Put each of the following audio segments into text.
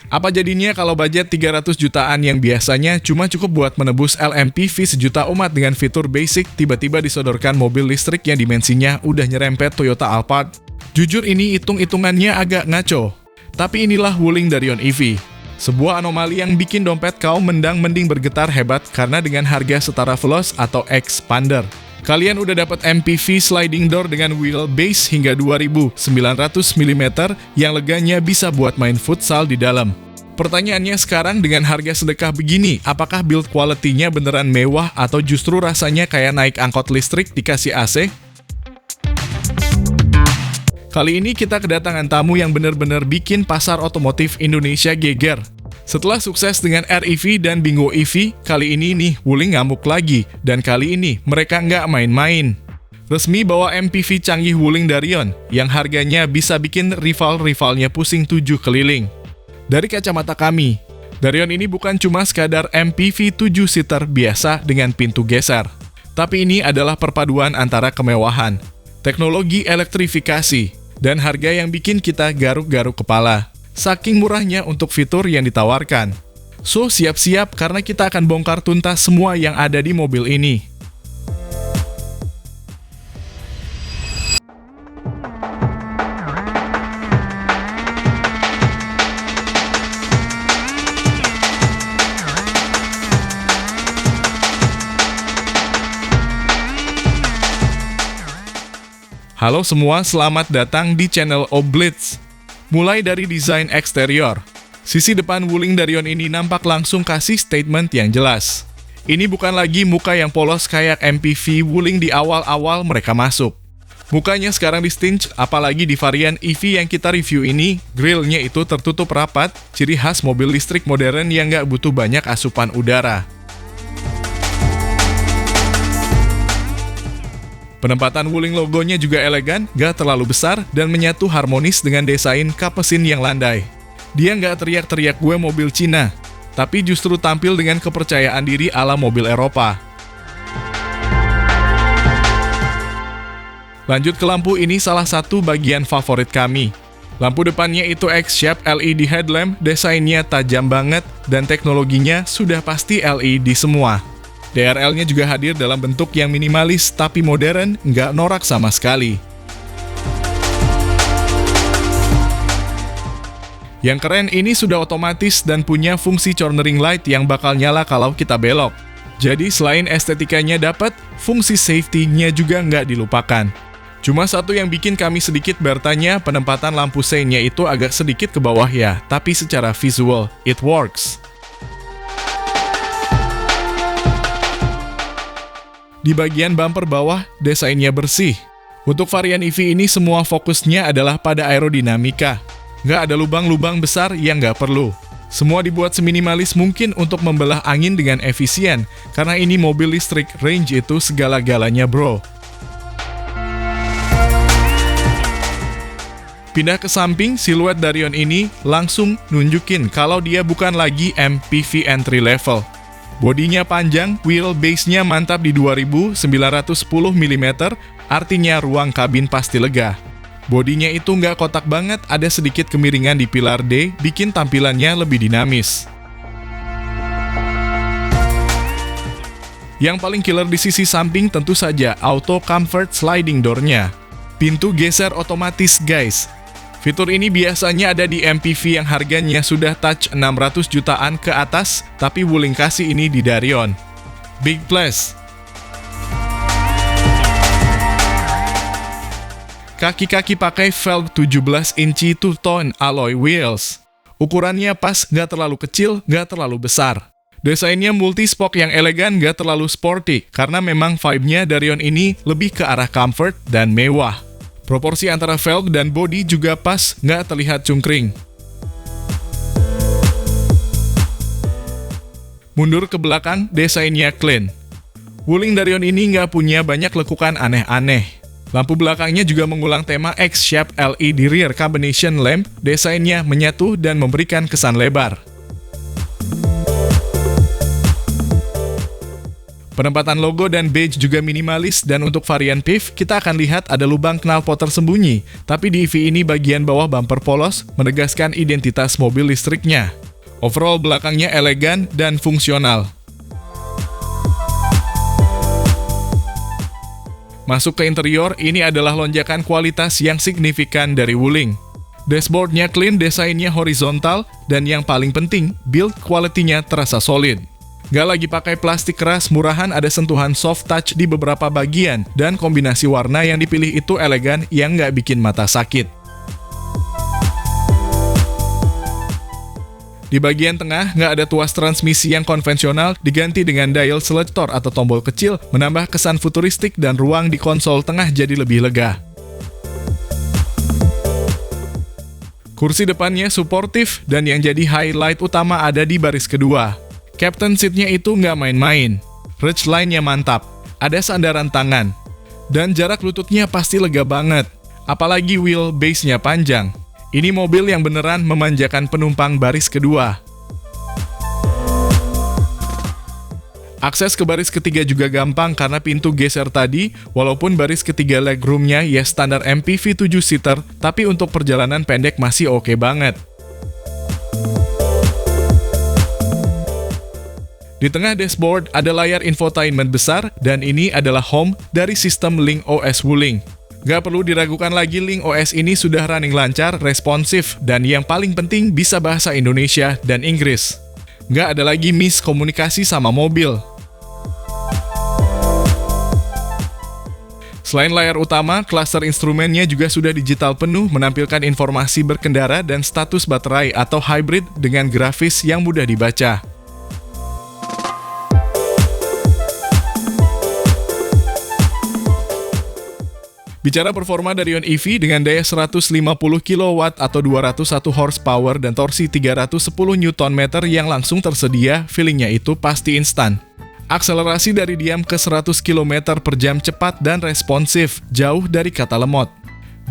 Apa jadinya kalau budget 300 jutaan yang biasanya cuma cukup buat menebus LMPV sejuta umat dengan fitur basic tiba-tiba disodorkan mobil listrik yang dimensinya udah nyerempet Toyota Alphard? Jujur ini hitung-hitungannya agak ngaco. Tapi inilah Wuling Darion EV. Sebuah anomali yang bikin dompet kaum mendang-mending bergetar hebat karena dengan harga setara Veloz atau Xpander. Kalian udah dapat MPV sliding door dengan wheelbase hingga 2900 mm yang leganya bisa buat main futsal di dalam. Pertanyaannya sekarang dengan harga sedekah begini, apakah build quality-nya beneran mewah atau justru rasanya kayak naik angkot listrik dikasih AC? Kali ini kita kedatangan tamu yang bener-bener bikin pasar otomotif Indonesia geger. Setelah sukses dengan REV dan Bingo EV, kali ini nih Wuling ngamuk lagi. Dan kali ini mereka nggak main-main. Resmi bahwa MPV canggih Wuling Darion, yang harganya bisa bikin rival-rivalnya pusing 7 keliling. Dari kacamata kami, Darion ini bukan cuma sekadar MPV 7-seater biasa dengan pintu geser. Tapi ini adalah perpaduan antara kemewahan, teknologi elektrifikasi, dan harga yang bikin kita garuk-garuk kepala. Saking murahnya untuk fitur yang ditawarkan. So, siap-siap karena kita akan bongkar tuntas semua yang ada di mobil ini. Halo semua, selamat datang di channel Oblitz. Mulai dari desain eksterior, sisi depan Wuling Darion ini nampak langsung kasih statement yang jelas. Ini bukan lagi muka yang polos kayak MPV Wuling di awal-awal mereka masuk. Mukanya sekarang distinct, apalagi di varian EV yang kita review ini, grillnya itu tertutup rapat, ciri khas mobil listrik modern yang nggak butuh banyak asupan udara. Penempatan Wuling logonya juga elegan, gak terlalu besar, dan menyatu harmonis dengan desain kap mesin yang landai. Dia gak teriak-teriak gue mobil Cina, tapi justru tampil dengan kepercayaan diri ala mobil Eropa. Lanjut ke lampu, ini salah satu bagian favorit kami. Lampu depannya itu X-shape LED headlamp, desainnya tajam banget, dan teknologinya sudah pasti LED semua. DRL-nya juga hadir dalam bentuk yang minimalis tapi modern, nggak norak sama sekali. Yang keren ini sudah otomatis dan punya fungsi cornering light yang bakal nyala kalau kita belok. Jadi selain estetikanya dapat, fungsi safety-nya juga nggak dilupakan. Cuma satu yang bikin kami sedikit bertanya, penempatan lampu sein-nya itu agak sedikit ke bawah ya, tapi secara visual, it works. Di bagian bumper bawah, desainnya bersih. Untuk varian EV ini semua fokusnya adalah pada aerodinamika. Nggak ada lubang-lubang besar yang nggak perlu. Semua dibuat seminimalis mungkin untuk membelah angin dengan efisien, karena ini mobil listrik, range itu segala-galanya bro. Pindah ke samping, siluet Darion ini langsung nunjukin kalau dia bukan lagi MPV entry level. Bodinya panjang, wheelbase-nya mantap di 2910 mm, artinya ruang kabin pasti lega. Bodinya itu nggak kotak banget, ada sedikit kemiringan di pilar D, bikin tampilannya lebih dinamis. Yang paling killer di sisi samping tentu saja Auto Comfort Sliding Door-nya. Pintu geser otomatis guys. Fitur ini biasanya ada di MPV yang harganya sudah touch 600 jutaan ke atas, tapi Wuling kasih ini di Darion. Big plus. Kaki-kaki pakai velg 17 inci two-tone alloy wheels. Ukurannya pas, gak terlalu kecil, gak terlalu besar. Desainnya multi-spoke yang elegan, gak terlalu sporty, karena memang vibe-nya Darion ini lebih ke arah comfort dan mewah. Proporsi antara velg dan bodi juga pas, nggak terlihat cungkring. Mundur ke belakang, desainnya clean. Wuling Darion ini nggak punya banyak lekukan aneh-aneh. Lampu belakangnya juga mengulang tema X-shape LED rear combination lamp, desainnya menyatu dan memberikan kesan lebar. Penempatan logo dan badge juga minimalis, dan untuk varian PHEV, kita akan lihat ada lubang knalpot tersembunyi. Tapi di EV ini bagian bawah bumper polos, menegaskan identitas mobil listriknya. Overall belakangnya elegan dan fungsional. Masuk ke interior, ini adalah lonjakan kualitas yang signifikan dari Wuling. Dashboardnya clean, desainnya horizontal, dan yang paling penting, build quality-nya terasa solid. Gak lagi pakai plastik keras murahan, ada sentuhan soft touch di beberapa bagian, dan kombinasi warna yang dipilih itu elegan yang gak bikin mata sakit. Di bagian tengah, nggak ada tuas transmisi yang konvensional, diganti dengan dial selector atau tombol kecil, menambah kesan futuristik dan ruang di konsol tengah jadi lebih lega. Kursi depannya suportif, dan yang jadi highlight utama ada di baris kedua. Captain seat-nya itu nggak main-main. Ridge line-nya mantap, ada sandaran tangan, dan jarak lututnya pasti lega banget. Apalagi wheelbase-nya panjang. Ini mobil yang beneran memanjakan penumpang baris kedua. Akses ke baris ketiga juga gampang karena pintu geser tadi, walaupun baris ketiga legroom-nya ya standar MPV 7-seater, tapi untuk perjalanan pendek masih oke banget. Di tengah dashboard ada layar infotainment besar, dan ini adalah home dari sistem Link OS Wuling. Gak perlu diragukan lagi, Link OS ini sudah running lancar, responsif, dan yang paling penting bisa bahasa Indonesia dan Inggris. Gak ada lagi miskomunikasi sama mobil. Selain layar utama, klaster instrumennya juga sudah digital penuh, menampilkan informasi berkendara dan status baterai atau hybrid dengan grafis yang mudah dibaca. Bicara performa Darion EV dengan daya 150 kW atau 201 horsepower dan torsi 310 Nm yang langsung tersedia, feelingnya itu pasti instan. Akselerasi dari diam ke 100 km per jam cepat dan responsif, jauh dari kata lemot.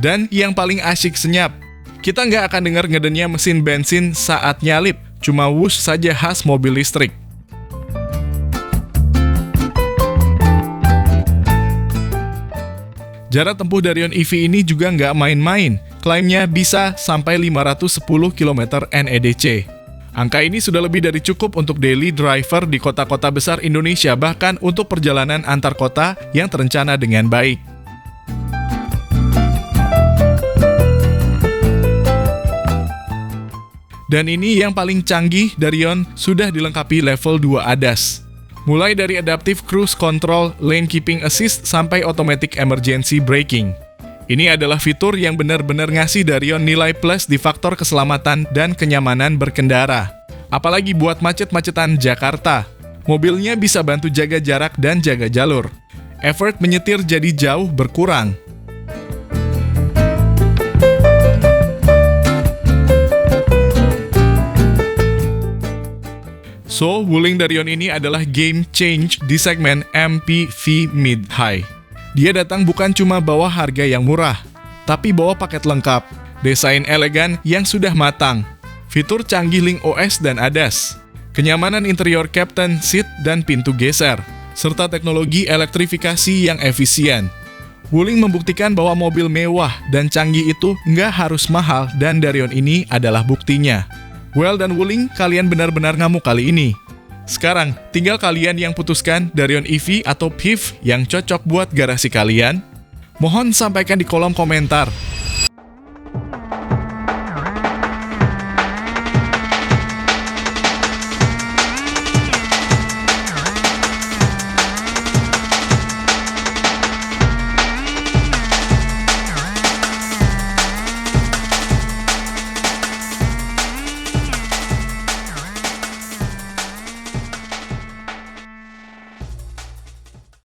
Dan yang paling asyik senyap, kita nggak akan dengar ngedennya mesin bensin saat nyalip, cuma wush saja khas mobil listrik. Jarak tempuh Darion EV ini juga nggak main-main, klaimnya bisa sampai 510 km NEDC. Angka ini sudah lebih dari cukup untuk daily driver di kota-kota besar Indonesia, bahkan untuk perjalanan antar kota yang terencana dengan baik. Dan ini yang paling canggih, Darion sudah dilengkapi level 2 ADAS. Mulai dari Adaptive Cruise Control, Lane Keeping Assist, sampai Automatic Emergency Braking. Ini adalah fitur yang benar-benar ngasih Darion nilai plus di faktor keselamatan dan kenyamanan berkendara. Apalagi buat macet-macetan Jakarta. Mobilnya bisa bantu jaga jarak dan jaga jalur. Effort menyetir jadi jauh berkurang. So, Wuling Darion ini adalah game change di segmen MPV mid-high. Dia datang bukan cuma bawa harga yang murah, tapi bawa paket lengkap, desain elegan yang sudah matang, fitur canggih Link OS dan ADAS, kenyamanan interior Captain Seat dan pintu geser, serta teknologi elektrifikasi yang efisien. Wuling membuktikan bahwa mobil mewah dan canggih itu nggak harus mahal, dan Darion ini adalah buktinya. Well dan Wuling, kalian benar-benar ngamuk kali ini. Sekarang, tinggal kalian yang putuskan Darion EV atau PHEV yang cocok buat garasi kalian. Mohon sampaikan di kolom komentar.